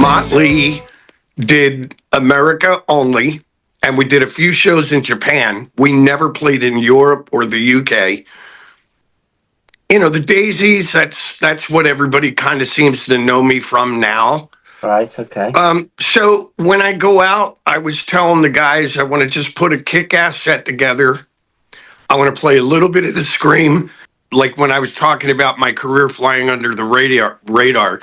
Mötley did America only, and we did a few shows in Japan. We never played in Europe or the UK. You know, the Daisies, that's what everybody kind of seems to know me from now. Right, okay. So when I go out, I was telling the guys I want to just put a kick-ass set together. I want to play a little bit of the scream, like when I was talking about my career flying under the radar.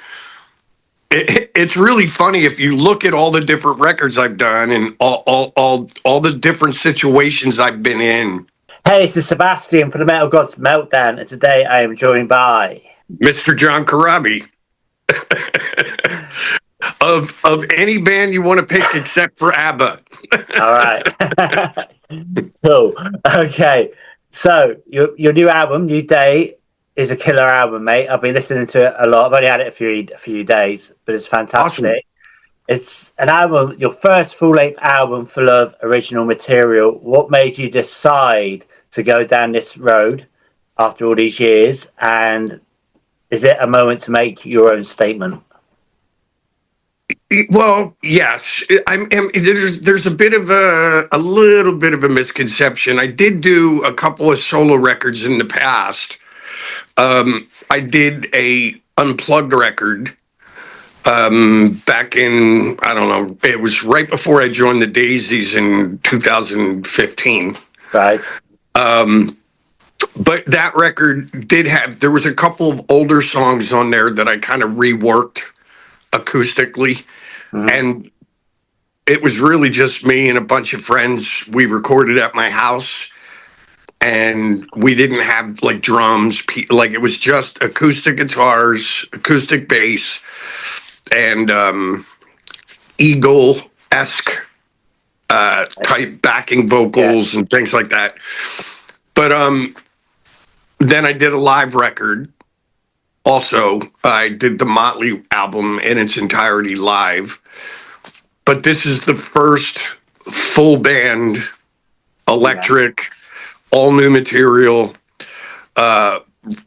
It's really funny if you look at all the different records I've done and all the different situations I've been in. Hey, this is Sebastian for the Metal Gods Meltdown, and today I am joined by Mr. John Corabi. of any band you want to pick except for ABBA. All right. Cool. Okay. So your new album, New Day, is a killer album, mate. I've been listening to it a lot. I've only had it a few days, but it's fantastic. Awesome. It's an album, your first full-length album full of original material. What made you decide to go down this road after all these years? And is it a moment to make your own statement? Well, yes. There's a bit of a little bit of a misconception. I did do a couple of solo records in the past. I did a unplugged record back in, I don't know, it was right before I joined the Daisies in 2015. Right. But that record there was a couple of older songs on there that I kind of reworked acoustically. Mm-hmm. And it was really just me and a bunch of friends. We recorded at my house, and we didn't have like drums, like it was just acoustic guitars, acoustic bass, and Eagle-esque type backing vocals and things like that. But then I did a live record. Also, I did the Mötley album in its entirety live. But this is the first full band, electric, all new material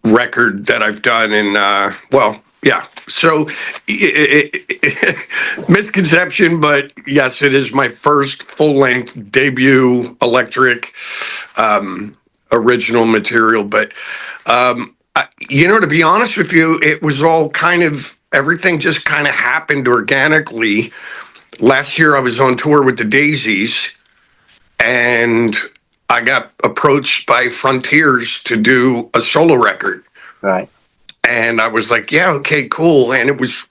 record that I've done. And, so misconception, but yes, it is my first full-length debut electric original material. But, to be honest with you, it was all everything just kind of happened organically. Last year I was on tour with the Daisies, and I got approached by Frontiers to do a solo record. Right. And I was like, yeah, okay, cool. And it was,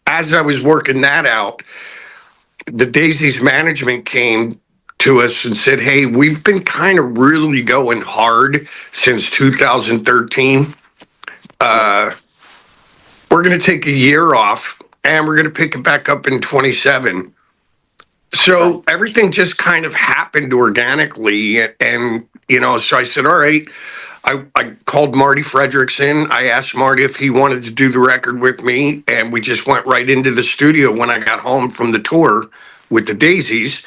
as I was working that out, the Daisies management came to us and said, hey, we've been kind of really going hard since 2013. We're going to take a year off, and we're going to pick it back up in 27. So everything just kind of happened organically. And, so I said, all right. I called Marty Fredrickson. I asked Marty if he wanted to do the record with me, and we just went right into the studio when I got home from the tour with the Daisies.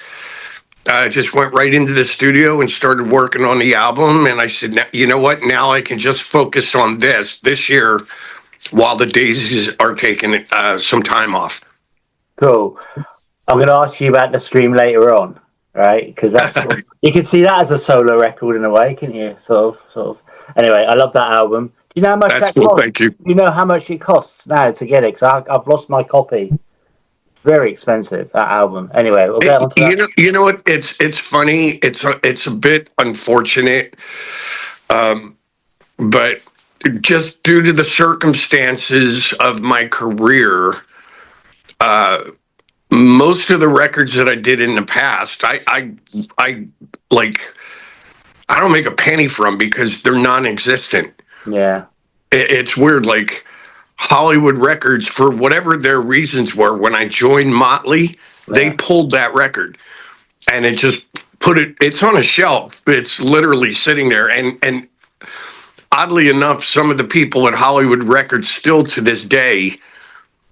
Just went right into the studio and started working on the album. And I said, you know what? Now I can just focus on this year while the Daisies are taking some time off. Cool. I'm going to ask you about the Scream later on, right? Because that's you can see that as a solo record in a way, can you? Sort of. Anyway, I love that album. Do you know how much that costs? Thank you. Do you know how much it costs now to get it? Because I've lost my copy. Very expensive, that album. Anyway, we'll get on to that. You know what? It's funny. It's a bit unfortunate, but just due to the circumstances of my career, most of the records that I did in the past, I don't make a penny from because they're non-existent. Yeah, it's weird. Like Hollywood Records, for whatever their reasons were, when I joined Mötley, they pulled that record, and it just it's on a shelf. It's literally sitting there, and oddly enough, some of the people at Hollywood Records still to this day.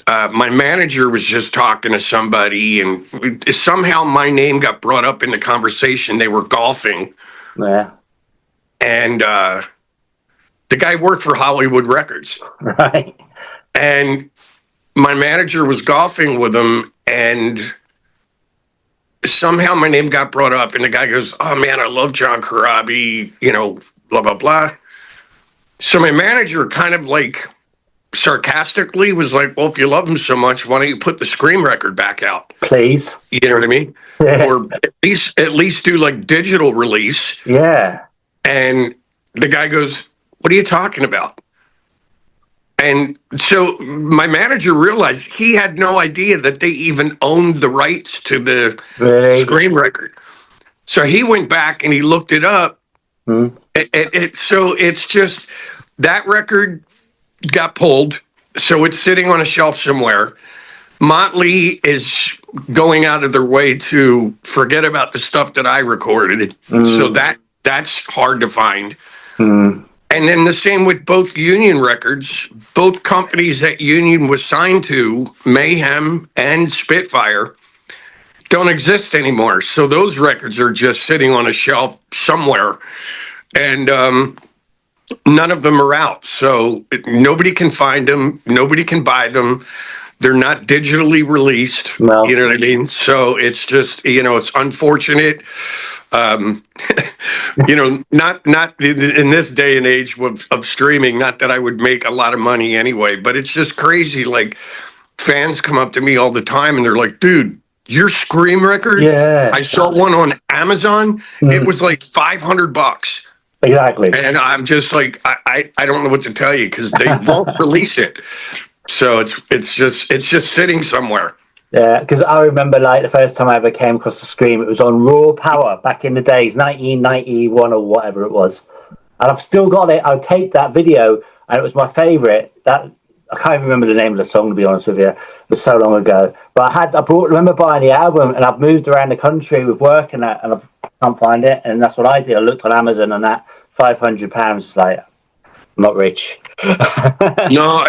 My manager was just talking to somebody, and somehow my name got brought up in the conversation. They were golfing. Yeah. And the guy worked for Hollywood Records. Right. And my manager was golfing with him, and somehow my name got brought up, and the guy goes, "Oh man, I love John Corabi," blah blah blah. So my manager kind of like sarcastically was like, "Well, if you love him so much, why don't you put the Scream record back out, Please." You know what I mean? Or at least do like digital release. Yeah. And the guy goes, "What are you talking about?" And so my manager realized he had no idea that they even owned the rights to the Really? Scream record. So he went back and he looked it up. So it's just that record got pulled. So it's sitting on a shelf somewhere. Mötley is going out of their way to forget about the stuff that I recorded. So that's hard to find. And then the same with both Union records. Both companies that Union was signed to, Mayhem and Spitfire, don't exist anymore. So those records are just sitting on a shelf somewhere. And none of them are out. So nobody can find them. Nobody can buy them. They're not digitally released. No. You know what I mean? So it's just, it's unfortunate. Not in this day and age of streaming, not that I would make a lot of money anyway, but it's just crazy. Like, fans come up to me all the time and they're like, "Dude, your Scream record? Yeah. I saw one on Amazon. It was like $500." Exactly. And I'm just like, I don't know what to tell you because they won't release it. So it's just sitting somewhere. Yeah, because I remember like the first time I ever came across the Scream, it was on Raw Power back in the days, 1991 or whatever it was. And I've still got it. I taped that video, and it was my favourite. That I can't even remember the name of the song, to be honest with you. It was so long ago. But remember buying the album, and I've moved around the country with work and that, and I can't find it. And that's what I did. I looked on Amazon, and that £500 is like, I'm not rich. No,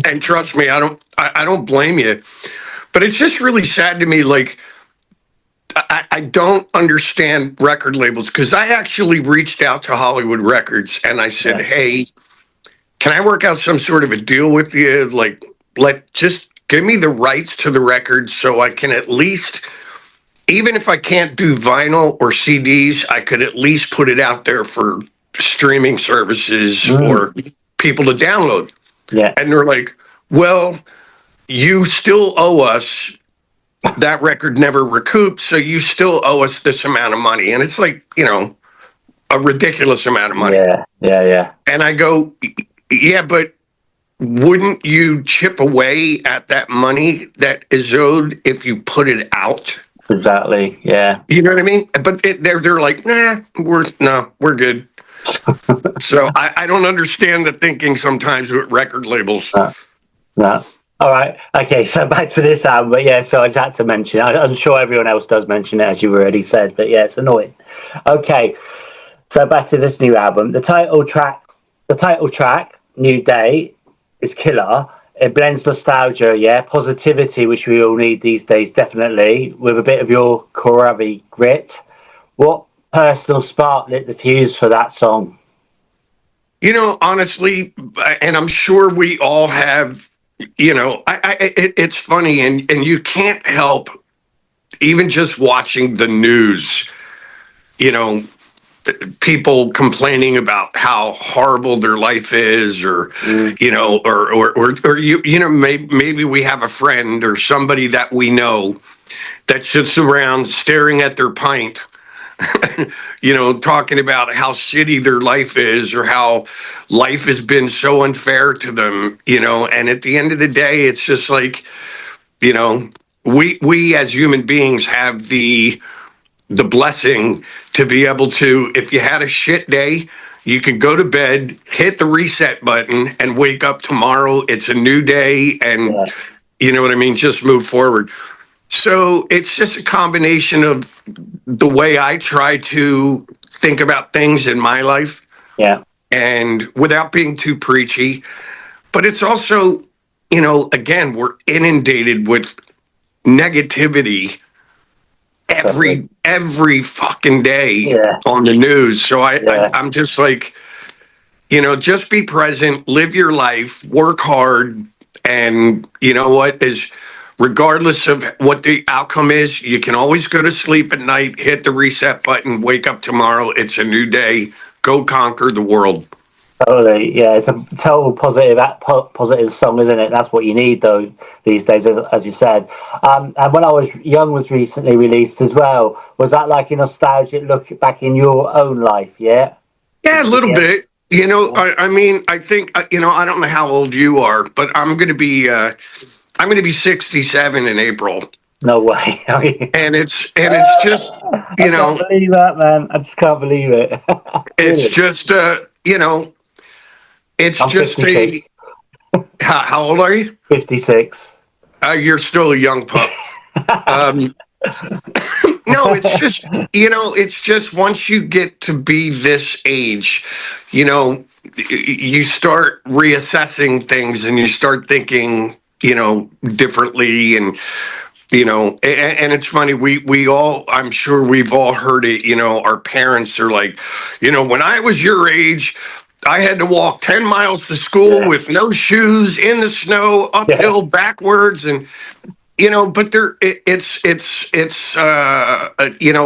and trust me, I don't blame you. But it's just really sad to me. Like, I don't understand record labels because I actually reached out to Hollywood Records and I said, "Hey, can I work out some sort of a deal with you? Like, just give me the rights to the record so I can at least, even if I can't do vinyl or CDs, I could at least put it out there for streaming services or people to download." Yeah. And they're like, "Well, you still owe us. That record never recouped, so you still owe us this amount of money." And it's like, a ridiculous amount of money. Yeah. And I go, "Yeah, but wouldn't you chip away at that money that is owed if you put it out?" Exactly. Yeah. You know what I mean? But they're like, we're good." So I don't understand the thinking sometimes with record labels. No. All right. Okay. So back to this album. But yeah, so I just had to mention it. I'm sure everyone else does mention it, as you've already said. But yeah, it's annoying. Okay. So back to this new album. The title track, New Day, is killer. It blends nostalgia, positivity, which we all need these days, definitely, with a bit of your Corabi grit. What personal spark lit the fuse for that song? Honestly, and I'm sure we all have, it's funny, and you can't help, even just watching the news, people complaining about how horrible their life is, or maybe we have a friend or somebody that we know that sits around staring at their pint, talking about how shitty their life is or how life has been so unfair to them, and at the end of the day, it's just like, we as human beings have the blessing to be able to, if you had a shit day, you can go to bed, hit the reset button, and wake up tomorrow. It's a new day, and you know what I mean? Just move forward. So it's just a combination of the way I try to think about things in my life. Yeah. And without being too preachy, but it's also, again, we're inundated with negativity every fucking day on the news. So I'm just like, just be present, live your life, work hard, And you know what is, regardless of what the outcome is, you can always go to sleep at night, hit the reset button, wake up tomorrow. It's a new day. Go conquer the world. Totally, yeah. It's a total positive song, isn't it? That's what you need, though, these days, as you said. And When I Was Young was recently released as well. Was that like a nostalgic look back in your own life? Yeah. Yeah, a little Yeah. bit. I mean, I think I don't know how old you are, but I'm gonna be 67 in April, No way. and it's just I can't believe that, man. I just can't believe it. it's Really? just it's I'm just a 56. how old are you? 56. You're still a young pup. Um, no, it's just once you get to be this age, you start reassessing things and you start thinking, differently. And it's funny, we all, I'm sure we've all heard it, our parents are like, when I was your age, I had to walk 10 miles to school Yeah. with no shoes in the snow, Yeah. uphill, backwards. And but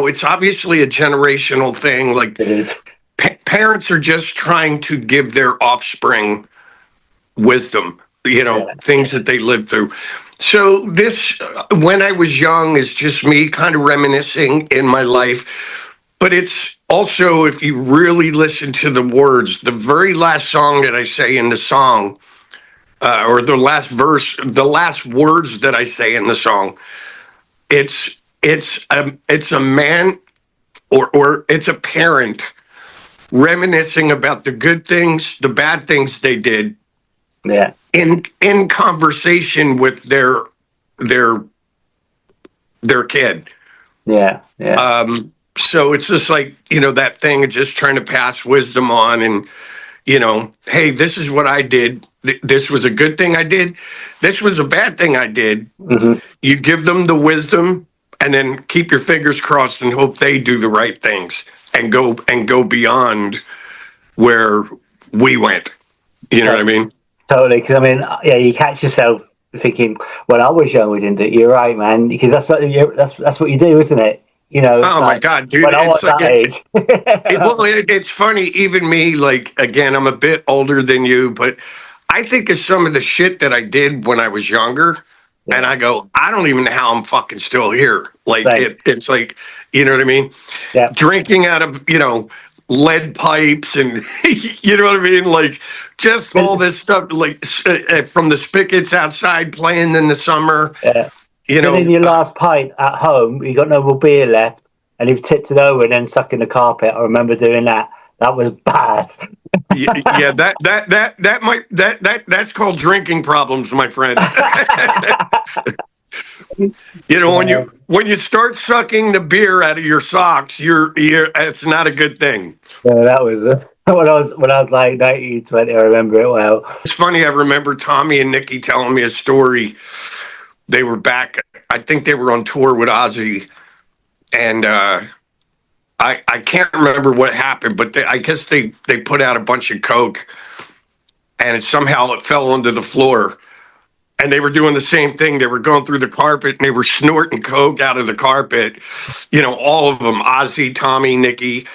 it's obviously a generational thing. Like, It is. parents are just trying to give their offspring wisdom, Yeah. things that they lived through. So this, when I was young, is just me kind of reminiscing in my life. But it's also, if you really listen to the words, the very last song that I say in the song, or the last verse, the last words that I say in the song, it's a man, or it's a parent reminiscing about the good things, the bad things they did, Yeah. in conversation with their their kid. Yeah. Yeah. So it's just like, that thing of just trying to pass wisdom on, and hey, this is what I did. This was a good thing I did. This was a bad thing I did. Hmm. You give them the wisdom, and then keep your fingers crossed and hope they do the right things and go beyond where we went. You know what I mean? Totally. Because yeah, you catch yourself thinking, "When I was young, we didn't do it." You're right, man. Because that's what you do, isn't it? It's Oh my like God, dude! when I was It's like that age. it's funny. Even me, like, again, I'm a bit older than you, but I think of some of the shit that I did when I was younger, and Yeah. I go, I don't even know how I'm fucking still here. Like, Same. it's like, you know what I mean? Yeah. Drinking out of lead pipes, and you know what I mean? Like, just all this stuff, like, from the spigots outside playing in the summer. Yeah. You Spilling know, your last pint at home, you got no more beer left, and you've tipped it over and then sucking the carpet. I remember doing that. That was bad. Yeah, that's called drinking problems, my friend. When you start sucking the beer out of your socks, you're it's not a good thing. Yeah, that was when I was like 19, 20. I remember it well. It's funny. I remember Tommy and Nikki telling me a story. They were back. I think they were on tour with Ozzy, and I can't remember what happened, but I guess they put out a bunch of coke, and somehow it fell onto the floor. And they were doing the same thing. They were going through the carpet and they were snorting coke out of the carpet. All of them, Ozzy, Tommy, Nikki.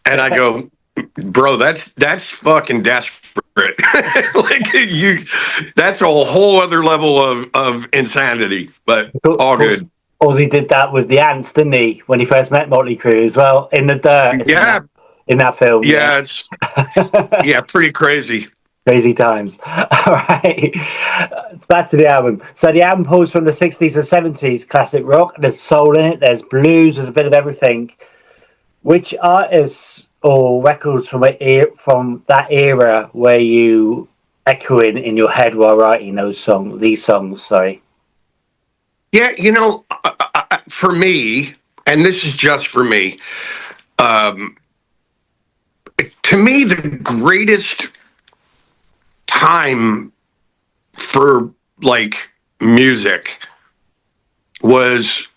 And I go, bro, that's fucking desperate. Like, that's a whole other level of insanity, but Of all course, good. Ozzy did that with the ants, didn't he? When he first met Mötley Crüe as well, in the dirt. It's Yeah, in that film. Yeah. yeah, yeah, pretty crazy. Crazy times. All right. Back to the album. So the album pulls from the 60s and 70s classic rock. There's soul in it, there's blues, there's a bit of everything. Which artists or records from that era were you echoing in your head while writing these songs? Sorry. Yeah, for me, and this is just for me, um, to me, the greatest time for, like, music was,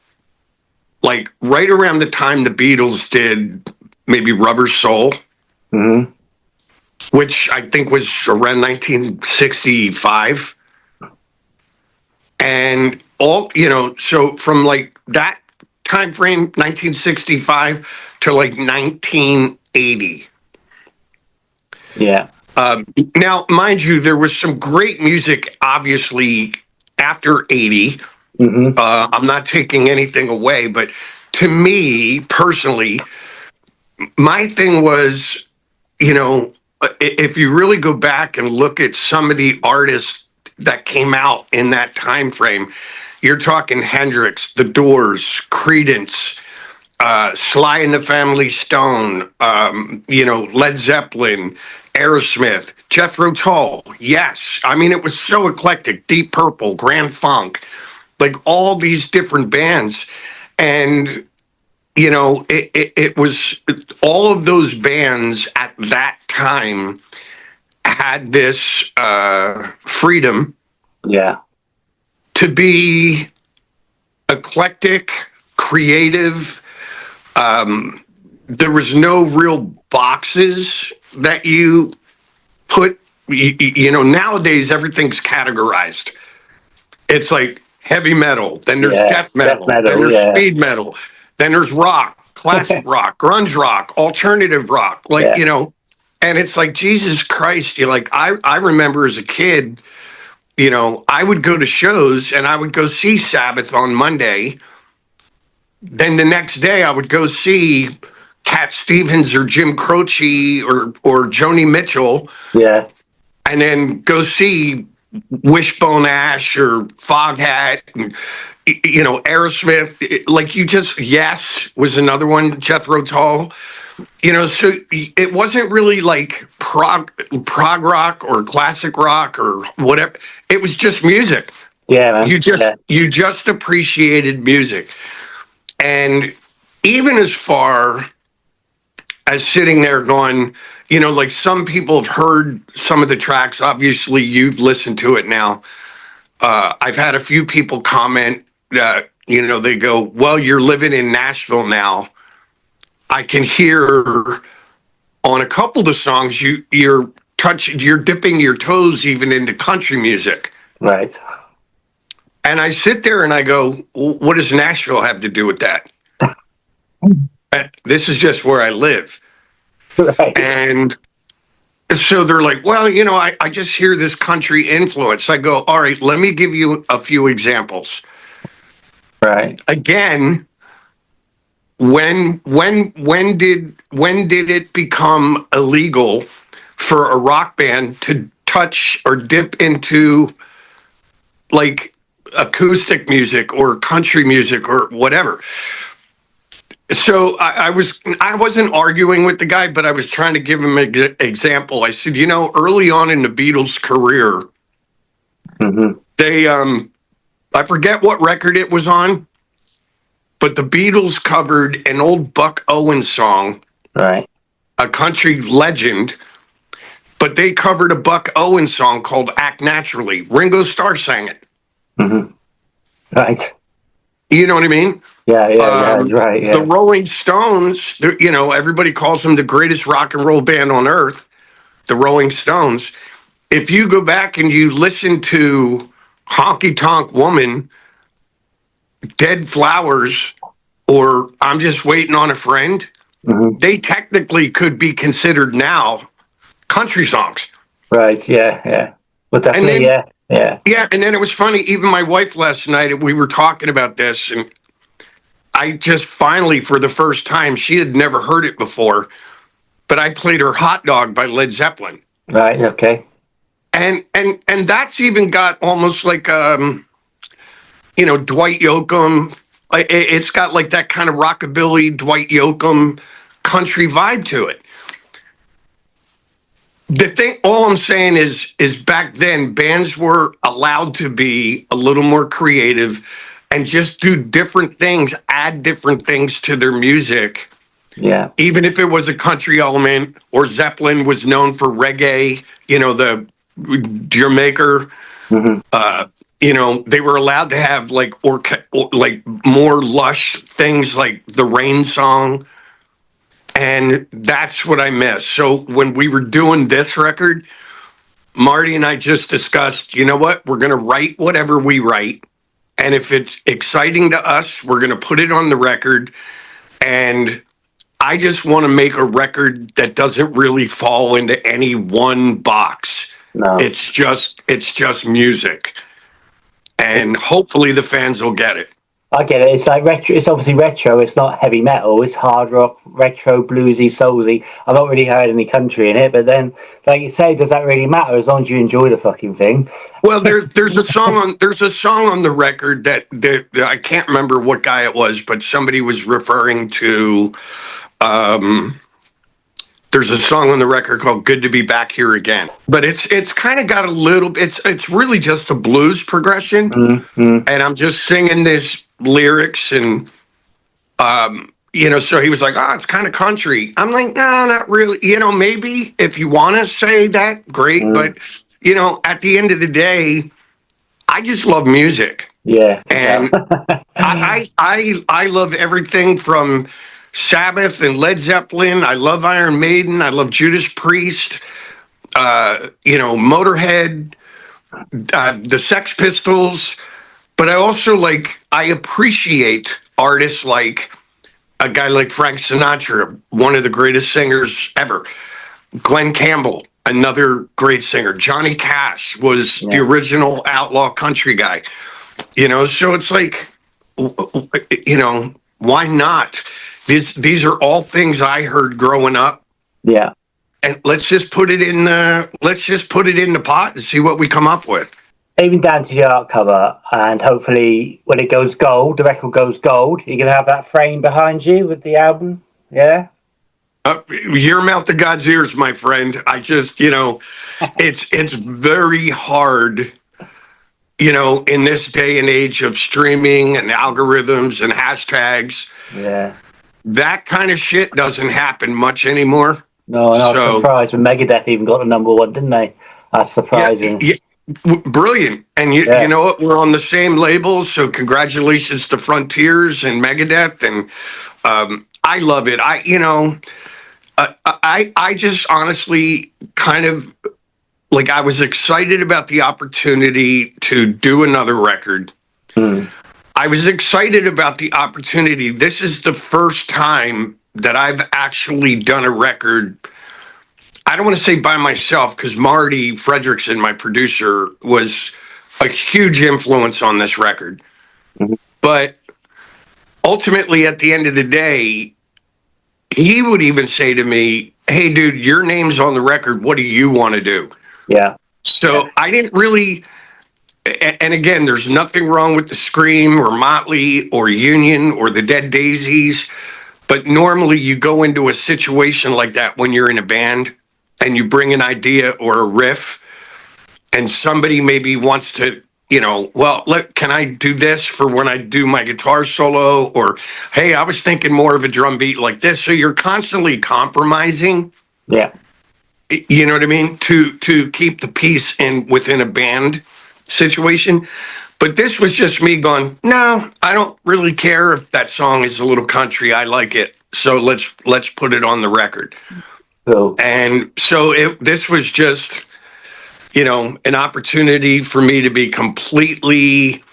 like, right around the time the Beatles did maybe Rubber Soul, Mm-hmm. which I think was around 1965. And all, so from like that time frame, 1965 to like 1980. Yeah. Now, mind you, there was some great music, obviously, after 80. Mm-hmm. I'm not taking anything away, but to me personally, my thing was, if you really go back and look at some of the artists that came out in that time frame, you're talking Hendrix, The Doors, Creedence, Sly and the Family Stone, Led Zeppelin, Aerosmith, Jethro Tull. Yes. I mean, it was so eclectic. Deep Purple, Grand Funk, like all these different bands. And, it was all of those bands at that time had this freedom Yeah. to be eclectic, creative. There was no real boxes that you put, nowadays everything's categorized. It's like heavy metal, then there's death metal, then there's speed metal, then there's rock, classic rock, grunge rock, alternative rock, and it's like, Jesus Christ, I remember as a kid, I would go to shows and I would go see Sabbath on Monday. Then the next day I would go see Cat Stevens or Jim Croce or Joni Mitchell. Yeah. And then go see Wishbone Ash or Foghat, and, Aerosmith. Yes was another one, Jethro Tull. So it wasn't really like prog rock or classic rock or whatever. It was just music. Yeah, man. You just appreciated music. And even as far as sitting there going, like some people have heard some of the tracks. Obviously, you've listened to it now. I've had a few people comment that, they go, well, you're living in Nashville now. I can hear on a couple of the songs you're dipping your toes even into country music. Right. And I sit there and I go, what does Nashville have to do with that? This is just where I live. Right. And so they're like, well, I just hear this country influence. I go, all right, let me give you a few examples. Right. Again, when did it become illegal for a rock band to touch or dip into like acoustic music or country music or whatever? So I wasn't arguing with the guy, but I was trying to give him an example. I said, early on in the Beatles' career, they I forget what record it was on, but the Beatles covered an old Buck Owens song, right? A country legend, but they covered a Buck Owens song called "Act Naturally." Ringo Starr sang it. Right. You know what I mean? Yeah, that's right. Yeah. The Rolling Stones, everybody calls them the greatest rock and roll band on earth, the Rolling Stones. If you go back and you listen to Honky Tonk Woman, Dead Flowers, or I'm Just Waiting on a Friend, they technically could be considered now country songs. Right, yeah. But definitely, yeah. Yeah, and then it was funny, even my wife last night, we were talking about this, and I just finally, for the first time, she had never heard it before, but I played her Hot Dog by Led Zeppelin. Right, okay. And that's even got almost like, Dwight Yoakam. It's got like that kind of rockabilly, Dwight Yoakam country vibe to it. The thing, all I'm saying is back then bands were allowed to be a little more creative and just do different things, add different things to their music. Yeah. Even if it was a country element, or Zeppelin was known for reggae, the Jamaica, they were allowed to have like more lush things like the Rain song. And that's what I miss. So when we were doing this record, Marty and I just discussed, you know what? We're going to write whatever we write. And if it's exciting to us, we're going to put it on the record. And I just want to make a record that doesn't really fall into any one box. No, It's just music. And it's hopefully the fans will get it. I get it. It's like retro. It's obviously retro. It's not heavy metal. It's hard rock, retro, bluesy, soulsy. I've not really heard any country in it, but then, like you say, does that really matter as long as you enjoy the fucking thing? Well, there's a song on the record that I can't remember what guy it was, but somebody was referring to. There's a song on the record called "Good to Be Back Here Again," but it's kind of got a little. It's really just a blues progression, Mm-hmm. and I'm just singing this lyrics and so he was like, oh, it's kind of country. I'm like, no, not really. Maybe if you want to say that, great. But, at the end of the day, I just love music. Yeah, And I love everything from Sabbath and Led Zeppelin. I love Iron Maiden. I love Judas Priest, Motorhead, the Sex Pistols. But I appreciate artists like a guy like Frank Sinatra, one of the greatest singers ever. Glenn Campbell, another great singer. Johnny Cash was the original outlaw country guy. So it's like, why not? These are all things I heard growing up. yeah. And let's just put it in the pot and see what we come up with. Even down to the art cover, and hopefully when it goes gold, the record goes gold, you're gonna have that frame behind you with the album. Yeah. Your mouth to God's ears, my friend. I just, it's very hard, in this day and age of streaming and algorithms and hashtags. Yeah. That kind of shit doesn't happen much anymore. No, and I was surprised when Megadeth even got the number one, didn't they? That's surprising. Yeah, brilliant. And you know what? We're on the same label, so congratulations to Frontiers and Megadeth. And I love it. I just honestly kind of I was excited about the opportunity to do another record. I was excited about the opportunity. This is the first time that I've actually done a record. I don't want to say by myself, because Marty Fredrickson, my producer, was a huge influence on this record. But ultimately, at the end of the day, he would even say to me, hey, dude, your name's on the record. What do you want to do? Yeah. So I didn't really, and again, there's nothing wrong with the Scream or Mötley or Union or the Dead Daisies, but normally you go into a situation like that when you're in a band and you bring an idea or a riff and somebody maybe wants to, can I do this for when I do my guitar solo? Or, hey, I was thinking more of a drum beat like this. So you're constantly compromising. Yeah. You know what I mean? To keep the peace within a band situation. But this was just me going, no, I don't really care if that song is a little country. I like it. So let's put it on the record. Cool. And so this was just, an opportunity for me to be completely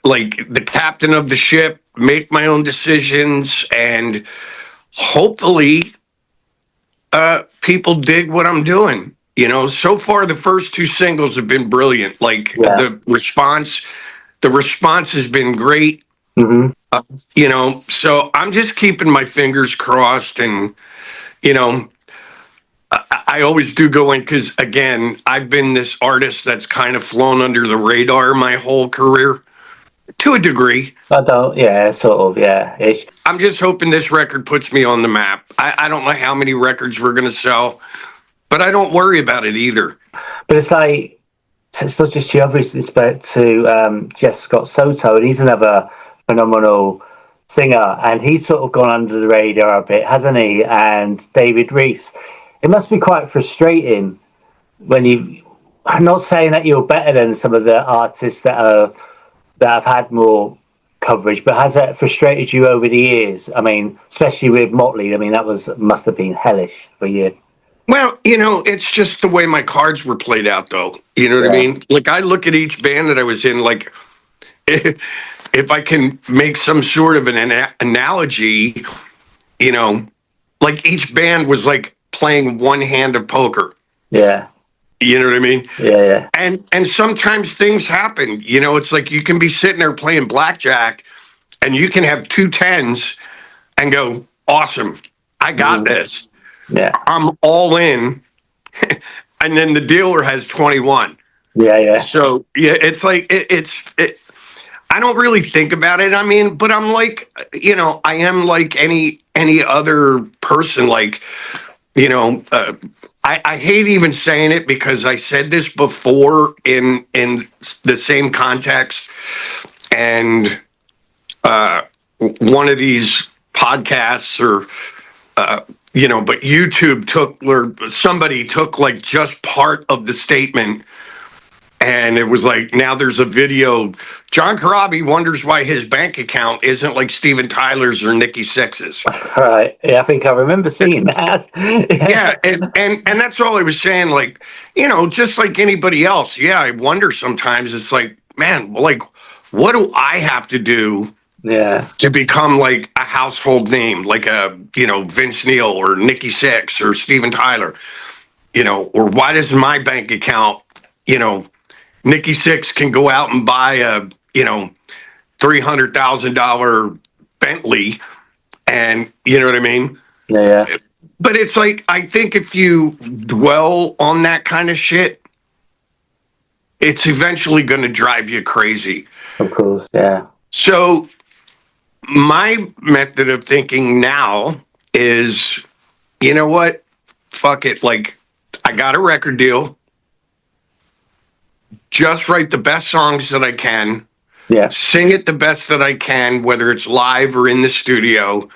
like the captain of the ship, make my own decisions, and hopefully people dig what I'm doing. So far the first two singles have been brilliant. The response has been great. So I'm just keeping my fingers crossed, and I always do go in because, again, I've been this artist that's kind of flown under the radar my whole career to a degree. Sort of, yeah. Ish. I'm just hoping this record puts me on the map. I don't know how many records we're going to sell, but I don't worry about it either. But it's like, it's not just you. I've recently spoke to Jeff Scott Soto, and he's another phenomenal singer, and he's sort of gone under the radar a bit, hasn't he? And David Reese. It must be quite frustrating when I'm not saying that you're better than some of the artists that have had more coverage, but has that frustrated you over the years? I mean, especially with Mötley. I mean, must have been hellish for you. Well, it's just the way my cards were played out, though. You know what I mean? I look at each band that I was in, if I can make some sort of an analogy, you know, like each band was like playing one hand of poker. Yeah. You know what I mean? Yeah. And sometimes things happen. You know, it's like you can be sitting there playing blackjack and you can have two tens and go, awesome, I got this. Yeah. I'm all in. And then the dealer has 21. Yeah. So yeah, it's like I don't really think about it. I mean, but I'm like, you know, I am like any other person. Like, you know, I hate even saying it because I said this before in the same context, and one of these podcasts or you know, but YouTube took or somebody took like just part of the statement. And it was like, now there's a video. John Corabi wonders why his bank account isn't like Steven Tyler's or Nikki Sixx's. All right. Yeah, I think I remember seeing that. Yeah, and that's all I was saying. Like, you know, just like anybody else. Yeah, I wonder sometimes. It's like, man, like, what do I have to do Yeah. to become like a household name, like a Vince Neil or Nikki Sixx or Steven Tyler, or why does my bank account, Nikki Sixx can go out and buy a $300,000 Bentley, and you know what I mean. Yeah. But it's like, I think if you dwell on that kind of shit, it's eventually going to drive you crazy. Of course. Yeah. So my method of thinking now is, you know what? Fuck it. Like, I got a record deal. Just write the best songs that I can. Yeah. Sing it the best that I can, whether it's live or in the studio.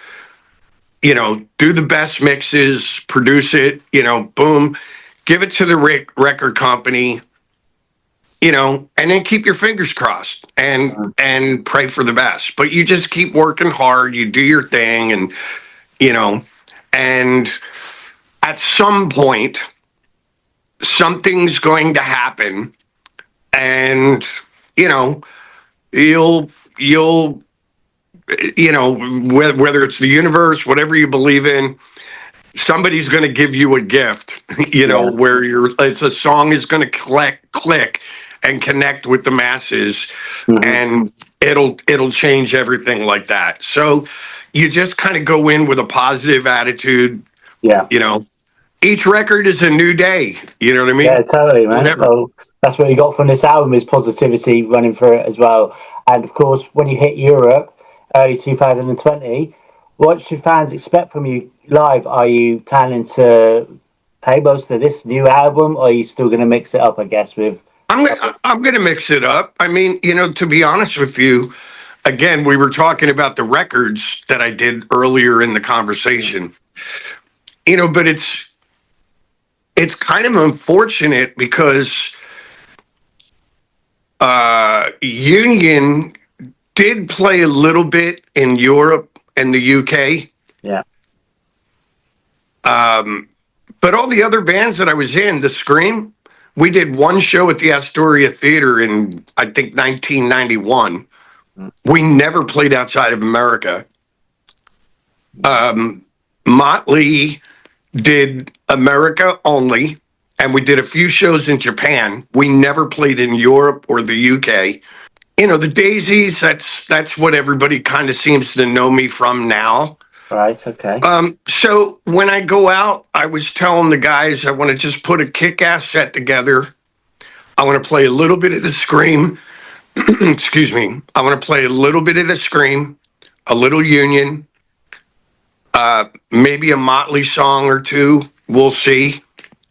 Do the best mixes, produce it, boom, give it to the record company, and then keep your fingers crossed and pray for the best. But you just keep working hard, you do your thing, and and at some point something's going to happen, and you'll whether it's the universe, whatever you believe in, somebody's going to give you a gift, where it's a song is going to click and connect with the masses, and it'll change everything like that. So you just kind of go in with a positive attitude. Yeah. Each record is a new day. You know what I mean? Yeah, totally, man. Well, that's what you got from this album is positivity running through it as well. And of course, when you hit Europe, early 2020, what should fans expect from you live? Are you planning to play most of this new album, or are you still going to mix it up, I guess, with... I'm going to mix it up. I mean, to be honest with you, again, we were talking about the records that I did earlier in the conversation, but it's kind of unfortunate because Union did play a little bit in Europe and the UK. Yeah. But all the other bands that I was in, the Scream, we did one show at the Astoria Theater in, I think, 1991. We never played outside of America. Mötley did America only, and we did a few shows in Japan. We never played in Europe or the UK. The Daisies, that's what everybody kind of seems to know me from now. Right, okay. So when I go out, I was telling the guys I want to just put a kick-ass set together. I want to play a little bit of the Scream. Excuse me. I want to play a little bit of the Scream, a little Union, maybe a Mötley song or two. We'll see.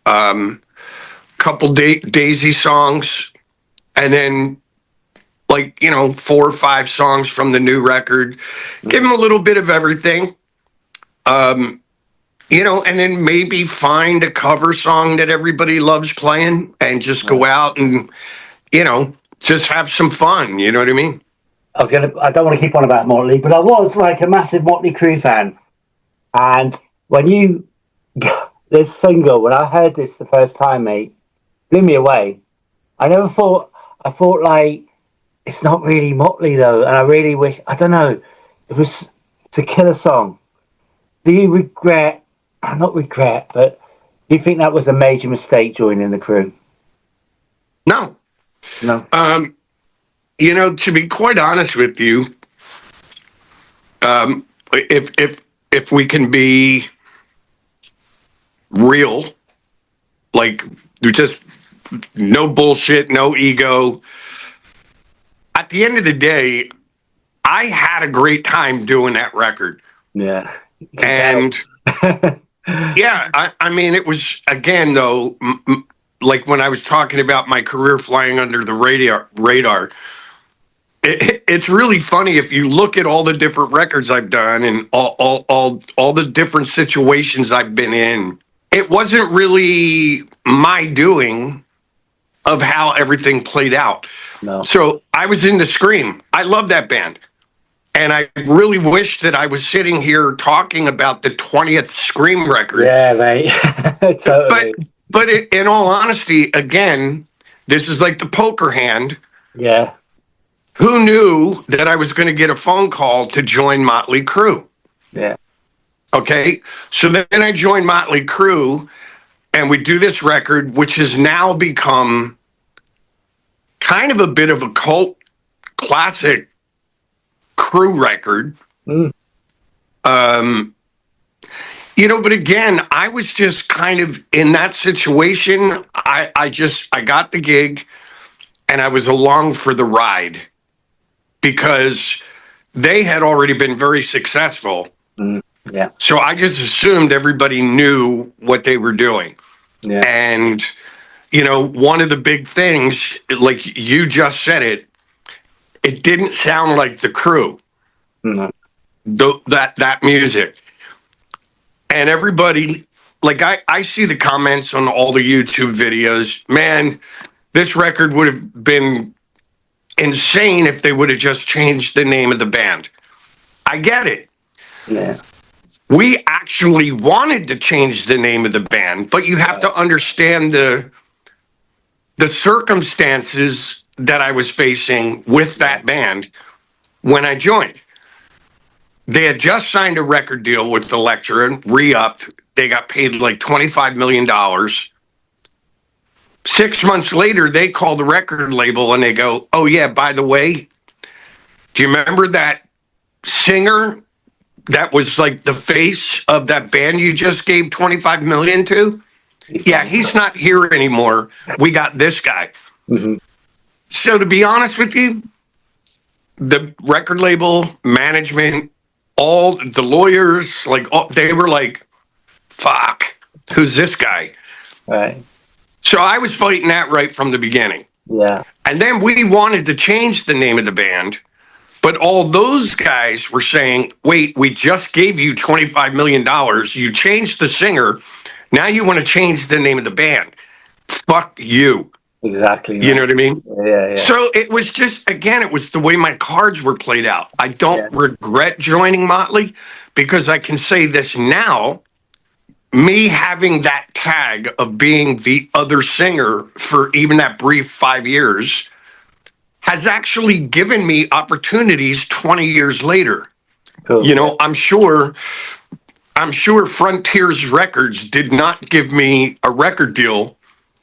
Couple Daisy songs, and then 4 or 5 songs from the new record. Give them a little bit of everything. And then maybe find a cover song that everybody loves playing and just go out and, just have some fun. You know what I mean? I don't want to keep on about Mötley, but I was like a massive Mötley Crüe fan. And when this single, when I heard this the first time, mate, blew me away. I thought like it's not really Mötley though, and I really wish, I don't know, it was To Kill a Song. Do you regret, not regret, but do you think that was a major mistake joining the Crüe? No. No. You know, to be quite honest with you, if we can be real, like just no bullshit, no ego. At the end of the day, I had a great time doing that record. Yeah. And yeah, I mean, it was, again, though, like when I was talking about my career flying under the radar, it's really funny if you look at all the different records I've done and all the different situations I've been in. It wasn't really my doing of how everything played out. No. So I was in the Scream. I love that band. And I really wish that I was sitting here talking about the 20th Scream record. Yeah, mate. Totally. But in all honesty, again, this is like the poker hand. Yeah. Who knew that I was going to get a phone call to join Mötley Crüe? Yeah. Okay. So then I joined Mötley Crüe, and we do this record, which has now become kind of a bit of a cult classic Crüe record. You know, but again, I was just kind of in that situation. I got the gig and I was along for the ride because they had already been very successful. Yeah. So I just assumed everybody knew what they were doing. Yeah. And, you know, one of the big things, like you just said it didn't sound like the Crüe. No. That music. And everybody, like I see the comments on all the YouTube videos. Man, this record would have been insane if they would have just changed the name of the band. I get it. Yeah. We actually wanted to change the name of the band, but you have to understand the circumstances that I was facing with that band when I joined. They had just signed a record deal with Elektra and re-upped. They got paid like $25 million. 6 months later, they call the record label and they go, oh, yeah, by the way, do you remember that singer that was like the face of that band you just gave $25 million to? Yeah, he's not here anymore. We got this guy. Mm-hmm. So to be honest with you, the record label, management, all the lawyers, like they were like, fuck, who's this guy? Right. So I was fighting that right from the beginning. Yeah. And then we wanted to change the name of the band, but all those guys were saying, wait, we just gave you $25 million. You changed the singer. Now you want to change the name of the band. Fuck you. Exactly. You know what I mean? Yeah. So it was just, again, it was the way my cards were played out. I don't regret joining Mötley because I can say this now, me having that tag of being the other singer for even that brief 5 years has actually given me opportunities 20 years later. Cool. You know, I'm sure Frontiers Records did not give me a record deal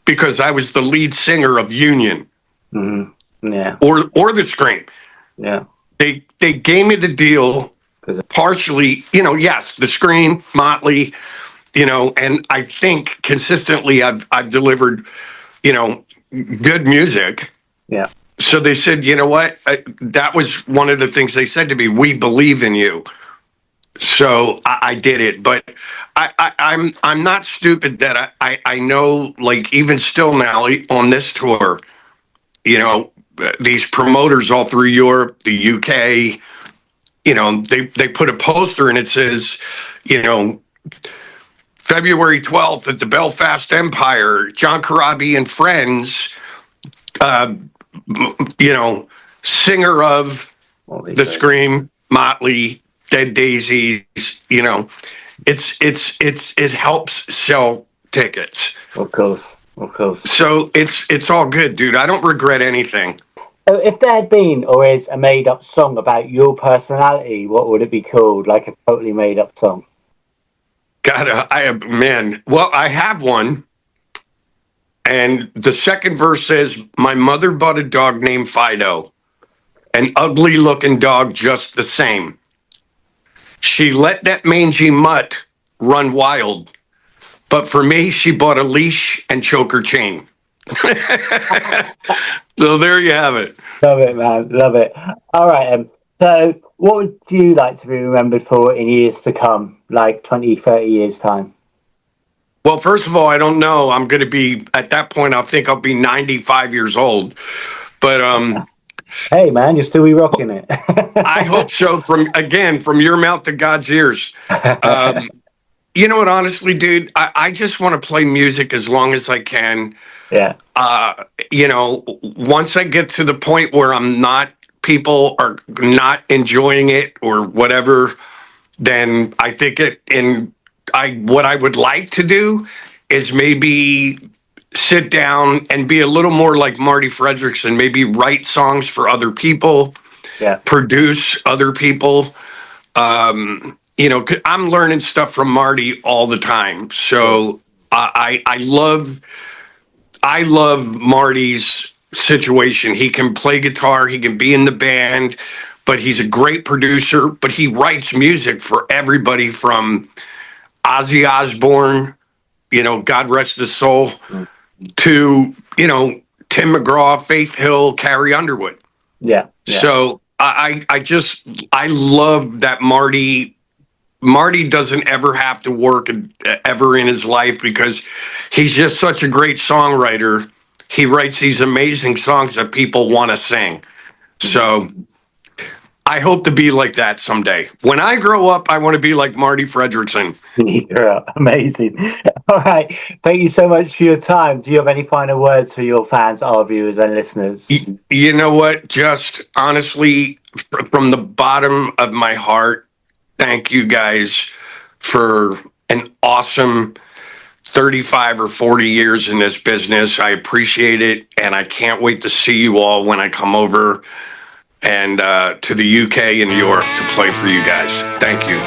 because I was the lead singer of Union. Mm-hmm. Yeah. Or the Scream. Yeah. They gave me the deal partially, you know, yes, the Scream, Mötley, you know, and I think consistently I've delivered, you know, good music. Yeah. So they said, you know what? That was one of the things they said to me. We believe in you. So I did it, but I'm not stupid that I know, like, even still now on this tour, you know, these promoters all through Europe, the UK, you know, they put a poster and it says, you know, February 12th at the Belfast Empire, John Corabi and friends, you know, singer of the Scream, Mötley, Dead Daisies, you know, it helps sell tickets. Of course. So it's all good, dude. I don't regret anything. So if there had been or is a made up song about your personality, what would it be called? Like a totally made up song? God, I have, man. Well, I have one. And the second verse says, "My mother bought a dog named Fido, an ugly looking dog just the same. She let that mangy mutt run wild, but for me, she bought a leash and choker chain." So there you have it. Love it, man. Love it. All right. So what would you like to be remembered for in years to come, like 20, 30 years' time? Well, first of all, I don't know. I'm going to be at that point. I think I'll be 95 years old, but Hey, man, you'll still be rocking it. I hope so. From your mouth to God's ears. Um, you know what? Honestly, dude, I just want to play music as long as I can. Yeah. Once I get to the point where people are not enjoying it or whatever, then I think what I would like to do is maybe sit down and be a little more like Marty Fredrickson, maybe write songs for other people, Yeah. produce other people. 'Cause I'm learning stuff from Marty all the time. So I love Marty's situation. He can play guitar, he can be in the band, but he's a great producer. But he writes music for everybody from Ozzy Osbourne, God rest his soul, Mm. to, Tim McGraw, Faith Hill, Carrie Underwood. Yeah. Yeah. So I love that Marty doesn't ever have to work ever in his life because he's just such a great songwriter. He writes these amazing songs that people want to sing. So I hope to be like that someday. When I grow up, I want to be like Marty Fredrickson. You're amazing. All right. Thank you so much for your time. Do you have any final words for your fans, our viewers, and listeners? You know what? Just honestly, from the bottom of my heart, thank you guys for an awesome 35 or 40 years in this business. I appreciate it. And I can't wait to see you all when I come over and to the UK and New York to play for you guys. Thank you.